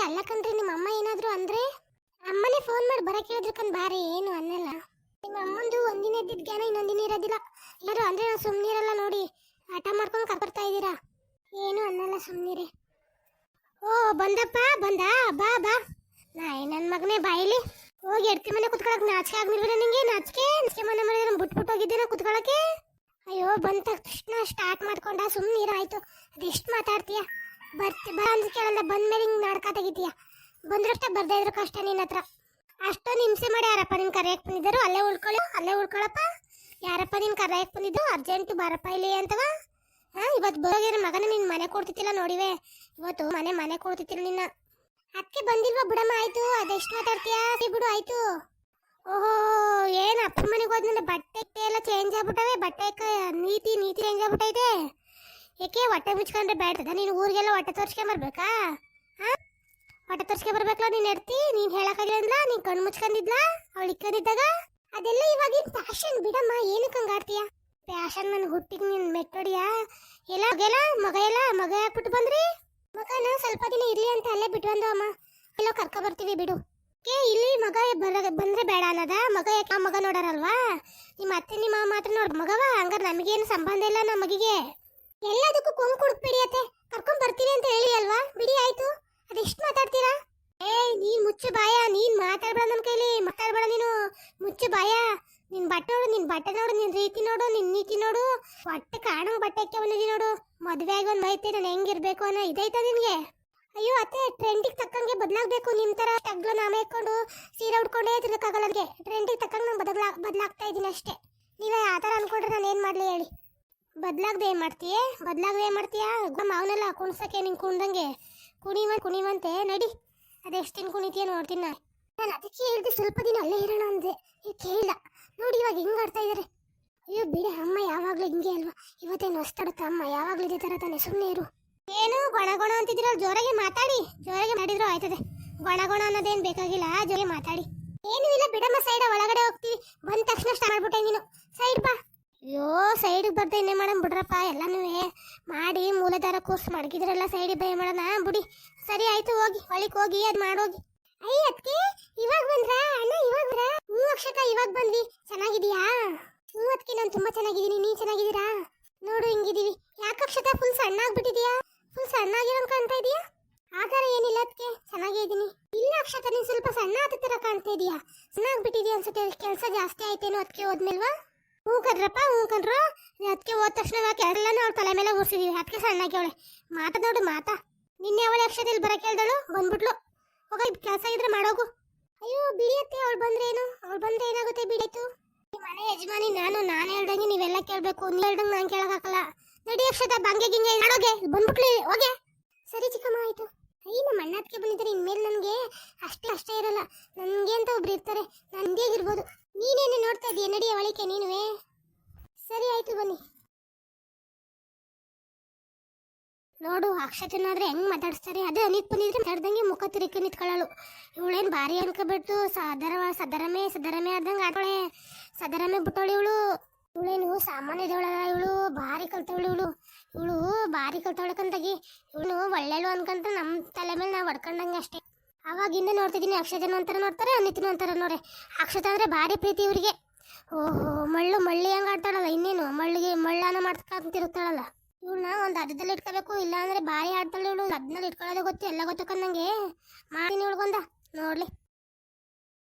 ಅಲ್ಲ ಕಣ್ರಿ, ನಿಮ್ಮ ಅಮ್ಮ ಏನಾದ್ರು ಅಂದ್ರೆ ಅಮ್ಮನೇ ಫೋನ್ ಮಾಡಿ ಬರಕ್ಕೆ ಹೇಳಿದ್ರು ಕಣ್. ಬಾರಿ ಏನು ಅನ್ನಲ್ಲ. ನಿಮ್ಮ ಅಮ್ಮಂದು ಒಂದಿನ ಇದ್ದಿದ್ದ ಜ್ಞಾನ ಇನ್ನೊಂದಿನ ಇರೋದಿಲ್ಲ. ಯಾರು ಅಂದ್ರೆ ನಾವು ಸುಮ್ಮನೆ ಇರಲ್ಲ ನೋಡಿ, ಆಟ ಮಾಡ್ಕೊಂಡು ಕರ್ಕೊಡ್ತಾ ಇದ್ದೀರಾ. ಏನು ಅನ್ನಲ್ಲ, ಸುಮ್ಮನಿರಿ. ಓ ಬಂದಪ್ಪ, ಬಂದ, ಬಾ ಬಾ. ನನ್ನ ಮಗನೇ ಬಾಯಿಲಿ ಹೋಗಿ ಎಡ್ತಿ ಮನೆ ಕುತ್ಕೊಳಕ್ ನಾಚಿಕೆ ಆಗ್ನಿಲ್ವ ನಿಂಗೆ? ನಾಚಿಕೆ ಮನೆ ಮನೆ ಬಿಟ್ಬಿಟ್ಟು ಹೋಗಿದ್ದೀನ ಕುತ್ಕೊಳಕ್ಕೆ. ಅಯ್ಯೋ ಬಂದ ತಕ್ಷಣ ಸ್ಟಾರ್ಟ್ ಮಾಡ್ಕೊಂಡ, ಸುಮ್ಮನಿರ ಆಯ್ತು. ಅದೆಷ್ಟು ಮಾತಾಡ್ತೀಯ? ಬಾ ಅಂತ ಕೇಳಲ್ಲ, ಬಂದ್ಮೇಲೆ ಹಿಂಗೆ ನಾಟಕ ತೆಗಿತೀಯ. ಬಂದ್ರಷ್ಟ ಬರ್ದೇ ಇದ್ರು ಕಷ್ಟ ನಿನ್ನ ಹತ್ರ. ಅಷ್ಟೊಂದು ಹಿಂಸೆ ಮಾಡಿ ಯಾರಪ್ಪ ನಿನ್ ಕರೆಯಕ್ಕೆ ಬಂದಿದ್ದರು? ಅಲ್ಲೇ ಉಳ್ಕೊಳಪ್ಪ. ಯಾರಪ್ಪ ನಿನ್ ಕರೆಯಕ್ಕೆ ಬಂದಿದ್ದು? ಅರ್ಜೆಂಟ್ ಬಾರಪ್ಪ ಇಲ್ಲಿ ಅಂತವ. ಇವತ್ತು ಬರೋಗಿರೋ ಮಗನ ನಿನ್ ಮನೆ ಕೊಡ್ತಿತ್ತಿಲ್ಲ ನೋಡಿವೆ. ಇವತ್ತು ಮನೆ ಕೊಡ್ತಿತ್ತಿಲ್ಲ ನಿನ್ನ. ಅದಕ್ಕೆ ಬಂದಿಲ್ವಾ ಬಿಡಮ್ಮ, ಆಯ್ತು. ಅದೆಷ್ಟು ಮಾತಾಡ್ತೀಯಾ? ಬಿಡು ಆಯ್ತು. ಓಹೋ, ಏನ್ ಅಪ್ಪ ಮನೆಗೆ ಹೋದ್ಮೇಲೆ ಬಟ್ಟೆ ಎಲ್ಲ ಚೇಂಜ್ ಆಗ್ಬಿಟ್ಟವೆ. ಬಟ್ಟೆ ನೀತಿ ಚೇಂಜ್ ಆಗ್ಬಿಟ್ಟೈತೆ. ಏಕೆ ಹೊಟ್ಟೆ ಮುಚ್ಕೊಂಡ್ರೆ ಬೇಡ್ತದ? ನೀನು ಊರಿಗೆಲ್ಲ ಹೊಟ್ಟೆ ತೋರ್ಸ್ಕೊಂಬರ್ಬೇಕಾ? ಹೊಟ್ಟೆ ತೋರ್ಸ್ಕೊಂಬರ್ಬೇಕಲ್ಲ ನೀನ್ ಎಡ್ತಿ. ನೀನ್ ಹೇಳಕ್ಕಾಗಿಲ್ಲ, ನೀನ್ ಕಣ್ಣು ಮುಚ್ಕೊಂಡಿದ್ಲಾ ಅವಳು ಇಕ್ಕೊಂಡಿದ್ದಾಗ? ಅದೆಲ್ಲ ಇವಾಗಿನ ಫ್ಯಾಷನ್ ಬಿಡಮ್ಮ, ಏನಕ್ಕೆ ಹಂಗಾಡ್ತೀಯ? ಫ್ಯಾಷನ್ ನನ್ ಹುಟ್ಟಿಗೆ ನೀನ್ ಮೆಟ್ಟೋಡಿಯಾ? ಮಗ ಹಾಕ್ಬಿಟ್ಟು ಬಂದ್ರಿ. ಮಗನ ಸ್ವಲ್ಪ ದಿನ ಇರ್ಲಿ ಅಂತ ಅಲ್ಲೇ ಬಿಟ್ಟು ಬಂದ ಅಮ್ಮ. ಎಲ್ಲೋ ಕರ್ಕೊ ಬರ್ತೀವಿ ಬಿಡು. ಇಲ್ಲಿ ಮಗ ಬಂದ್ರೆ ಬೇಡ ಅನ್ನದ? ಮಗ ಯಾಕೆ? ಮಗ ನೋಡಾರಲ್ವಾ? ನಿಮ್ಮ ಅತ್ತೆ ನಿಮ್ಮ ಮಾತ್ರ ನೋಡ್ ಮಗವ. ಹಂಗಾರೆ ನಮಗೇನು ಸಂಬಂಧ ಇಲ್ಲ ನಮ್ಮ ಮಗಿಗೆ. ಎಲ್ಲದಕ್ಕೂ ಕೊಂಕು ಕುಡುಕ್ಬಿಡಿ ಅತ್ತೆ, ಕರ್ಕೊಂಡ್ ಬರ್ತೀವಿ ಅಂತ ಹೇಳಿ ಅಲ್ವಾ? ಬಿಡಿ ಆಯ್ತು. ಅದೆಷ್ಟು ಮಾತಾಡ್ತೀರಾ? ನೀನ್ ಮುಚ್ಚು ಬಾಯ. ನೀನ್ ಮಾತಾಡ್ಬೇಡ ನನ್ನ ಕೈಲಿ, ಮಾತಾಡ್ಬೇಡ ನೀನು. ಮುಚ್ಚು ಬಾಯ. ನಿನ್ ಬಟ್ಟೆ ನೋಡು, ನಿನ್ ರೀತಿ ನೋಡು, ನಿನ್ ನೀತಿ ನೋಡು. ಹೊಟ್ಟೆ ಕಾಣಂಗ್ ಬಟ್ಟೆಕ್ಕೆ ಬಂದಿದ್ದೀನಿ ನೋಡು. ಮದ್ವೆ ಆಗಿ ಒಂದ್ ಮೈತೆ ನಾನು ಹೆಂಗಿರ್ಬೇಕು ಅನ್ನೋ ಇದೈತ ನಿನ್ಗೆ? ಅಯ್ಯೋ ಅತ್ತೆ, ಟ್ರೆಂಡಿಗೆ ತಕ್ಕಂಗೆ ಬದಲಾಗಬೇಕು. ನಿಮ್ ತರ ಟಗ್ಲ ನಾಮೆ ಹಾಕೊಂಡು ಸೀರೆ ಉಟ್ಕೊಂಡೇ ತಿರ್ಗಕ್ಕಾಗಲ್ಲ. ನನಗೆ ಟ್ರೆಂಡಿಗೆ ತಕ್ಕಂಗೆ ನಾನು ಬದಲಾಗ್ತಾ ಇದ್ದೀನಿ ಅಷ್ಟೇ. ನೀವೇ ಆ ಥರ ಅನ್ಕೊಂಡ್ರೆ ನಾನು ಏನು ಮಾಡಲಿ ಹೇಳಿ? ಬದಲಾಗದೆ ಏನು ಮಾಡ್ತೀಯಾ? ಮಾವನೆಲ್ಲ ಕುಣ್ಸಕ್ಕೆ ನಿಂಗೆ ಕುಣ್ದಂಗೆ ಕುಣಿವಂತೆ ನಡಿ. ಅದೆಷ್ಟು ದಿನ ಕುಣಿತೀಯ ನೋಡ್ತೀನಿ ನಾನು. ಅದಕ್ಕೆ ಹೇಳ್ದೆ ಸ್ವಲ್ಪ ದಿನ ಅಲ್ಲೇ ಇರೋಣ ಅಂದೆ. ಕೇಳಿಲ್ಲ ನೋಡಿ, ಇವಾಗ ಹಿಂಗೆ ಆಡ್ತಾ ಇದ್ದಾರೆ. ಅಯ್ಯೋ ಬಿಡಿ, ಅಮ್ಮ ಯಾವಾಗಲೂ ಹಿಂಗೆ ಅಲ್ವಾ? ಇವತ್ತೇನು ಹೊಸ್ತಾಡುತ್ತಾ ಅಮ್ಮ? ಯಾವಾಗಲೂ ಇದೇ ಥರ ತಾನೆ. ಸುಮ್ಮನೆ ಇರು. ಏನು ಗೊಣ ಅಂತಿದ್ದೀರ? ಜೋರಾಗಿ ಮಾಡಿದ್ರು ಆಯ್ತದೆ. ಗೊಣ ಅನ್ನೋದೇನು ಬೇಕಾಗಿಲ್ಲ, ಜೋರಾಗಿ ಮಾತಾಡಿ. ಏನು ಇಲ್ಲ ಬಿಡಮ್ಮ, ಸೈಡ್ ಒಳಗಡೆ ಹೋಗ್ತೀವಿ. ಬಂದ ತಕ್ಷಣ ಸ್ಟಾರ್ಟ್ ಮಾಡ್ಬಿಟ್ಟೆ ನೀನು. ಸೈಡ್ ಬಾ. ಅಯ್ಯೋ ಸೈಡಿಗೆ ಬರ್ದೆ ಇನ್ನೇ ಮಾಡೋಣ ಬಿಡ್ರಪ್ಪ. ಎಲ್ಲನೂ ಮಾಡಿ ಮೂಲೆದಾರ ಕೂರ್ಸ್ ಮಡಗಿದ್ರೆಲ್ಲ ಸೈಡಿಗೆ ಭಯ ಮಾಡೋಣ ಬಿಡಿ. ಸರಿ ಆಯ್ತು, ಹೋಗಿ ಹೊಳಿಗೆ ಹೋಗಿ ಅದು ಮಾಡೋಗಿ. ಅಯ್ಯ ಅದಕ್ಕೆ ಇವಾಗ ಬಂದ್ರಾ ಅಣ್ಣ? ಇವಾಗ ಬಂದ್ರಾ? ಅಕ್ಷತ ಇವಾಗ ಬಂದ್ವಿ. ಚೆನ್ನಾಗಿದೀಯಾ? ಅದಕ್ಕೆ ನಾನು ತುಂಬಾ ಚೆನ್ನಾಗಿದ್ದೀನಿ. ನೀನ್ ಚೆನ್ನಾಗಿದ್ದೀರಾ? ನೋಡು ಹಿಂಗಿದೀವಿ. ಯಾಕೆ ಅಕ್ಷತ ಫುಲ್ ಸಣ್ಣ ಆಗ್ಬಿಟ್ಟಿದ್ಯಾ? ಫುಲ್ ಸಣ್ಣಾಗಿರೋ ಕಾಣ್ತಾ ಇದೀಯಾ? ಆ ಥರ ಏನಿಲ್ಲ, ಅದಕ್ಕೆ ಚೆನ್ನಾಗಿದ್ದೀನಿ. ಇಲ್ಲ ಅಕ್ಷತ, ನೀನ್ ಸ್ವಲ್ಪ ಸಣ್ಣ ಆದ ಥರ ಕಾಣ್ತಾ ಇದೀಯಾ. ಸಣ್ಣ ಆಗ್ಬಿಟ್ಟಿದ್ಯಾ ಅನ್ಸುತ್ತೆ. ಕೆಲಸ ಜಾಸ್ತಿ ಆಯ್ತೇನೋ ಅದಕ್ಕೆ ಹೋದ್ಮೇಲ್ವಾ? ಹ್ಞೂ ಕಣ್ರು. ಅದಕ್ಕೆ ಹೋದ ತಕ್ಷಣ ಕೆಳಗೆಲ್ಲನೂ ಅವ್ಳ ತಲೆ ಮೇಲೆ ಉರ್ಸಿದೀವಿ. ಅದಕ್ಕೆ ಸಣ್ಣಾಗಿ ಅವಳೆ. ಮಾತಾಡೋಡು ಮಾತಾ. ನಿನ್ನೆ ಅವಳೆ ಅಕ್ಷತೆಯಲ್ಲಿ ಬರಕ್ಕೆ ಹೇಳ್ದಳು, ಬಂದ್ಬಿಟ್ಲು. ಹೋಗ, ಕೆಲಸ ಇದ್ರೆ ಮಾಡೋಗು. ಅಯ್ಯೋ ಬಿಡಿಯತ್ತೆ, ಅವಳು ಬಂದ್ರೆ ಏನಾಗುತ್ತೆ? ಬಿಡಾಯ್ತು. ಮನೆ ಯಜಮಾನಿ ನಾನು ಹೇಳ್ದಂಗೆ ನೀವೆಲ್ಲ ಕೇಳಬೇಕು. ನೀವು ಹೇಳ್ದಂಗೆ ನಾನು ಕೇಳೋಕ್ಕಾಗಲ್ಲ. ನಡಿ ಅಕ್ಷತ, ಬಂಗೆ ಗಿಂಗೆ ಮಾಡೋಗೆ. ಬಂದ್ಬಿಟ್ಲಿ ಹೋಗೆ. ಸರಿ ಚಿಕ್ಕಮ್ಮ ಆಯ್ತು. ನಮ್ಮ ಅಣ್ಣ ಅದಕ್ಕೆ ಬಂದಿದ್ದಾರೆ. ಇನ್ಮೇಲೆ ನನಗೆ ಅಷ್ಟೇ ಇರಲ್ಲ. ನನಗೆ ಅಂತ ಒಬ್ರು ಇರ್ತಾರೆ. ನಂದೇ ಇರ್ಬೋದು. ನೀನೇನು ನೋಡ್ತಾ ಇದೀಯ? ನಡಿ ಅವಳಿಕೆ ನೀನುವೇ. ಸರಿ ಆಯ್ತು, ಬನ್ನಿ. ನೋಡು ಅಕ್ಷತನಾದ್ರೆ ಹೆಂಗ್ ಮಾತಾಡಿಸ್ತಾರೆ. ಅದೇ ಅನಿತ್ ಬಂದಿದ್ರೆ ಮಾತಾಡ್ದಂಗೆ ಮುಖ ತಿರುಗಿ ನಿಂತ್ಕೊಳ್ಳಳು. ಇವಳೇನು ಭಾರಿ ಅನ್ಕೋಬಿಟ್ಟು ಸದರಮೆ ಆದಂಗೆ ಆಟೋಳೆ. ಸದರಮೆ ಬಿಟ್ಟವಳು ಇವಳೇನು ಸಾಮಾನ್ಯ ಇದ್ದವಳಲ್ಲ. ಇವಳು ಭಾರಿ ಕಲ್ತವಳಕಂತಾಗಿ ಇವಳು ಒಳ್ಳೆಳು ಅನ್ಕಂತ ನಮ್ಮ ತಲೆ ಮೇಲೆ ನಾವು ಹೊಡ್ಕೊಂಡಂಗೆ ಅಷ್ಟೇ. ಅವಾಗಿಂದ ನೋಡ್ತಿದ್ದೀನಿ. ಅಕ್ಷತನ ಒಂಥರ ನೋಡ್ತಾರೆ, ಅನಿತನ ಒಂಥರ ನೋಡ್ರೆ. ಅಕ್ಷತ ಅಂದ್ರೆ ಭಾರಿ ಪ್ರೀತಿ ಇವರಿಗೆ. ಓಹೋ, ಮಳ್ಳಿ ಹಂಗೆ ಆಡ್ತಾಳಲ್ಲ. ಇನ್ನೇನು ಮಳ್ಳನ ಮಾಡ್ಕೊಂತಿರುತ್ತಾಳಲ್ಲ. ಇವಳನ್ನ ಒಂದು ಅರ್ಧದಲ್ಲಿ ಇಟ್ಕೋಬೇಕು, ಇಲ್ಲ ಅಂದ್ರೆ ಭಾರಿ ಆಡ್ತಾಳೆ ಇವಳು. ಅದ್ನಲ್ಲಿ ಇಟ್ಕೊಳ್ಳೋದೇ ಗೊತ್ತು, ಎಲ್ಲ ಗೊತ್ತು ಕನ್ನಂಗೆ. ಮಾಡ್ತೀನಿ ಇವಳಿಗೊಂದ ನೋಡ್ಲಿ.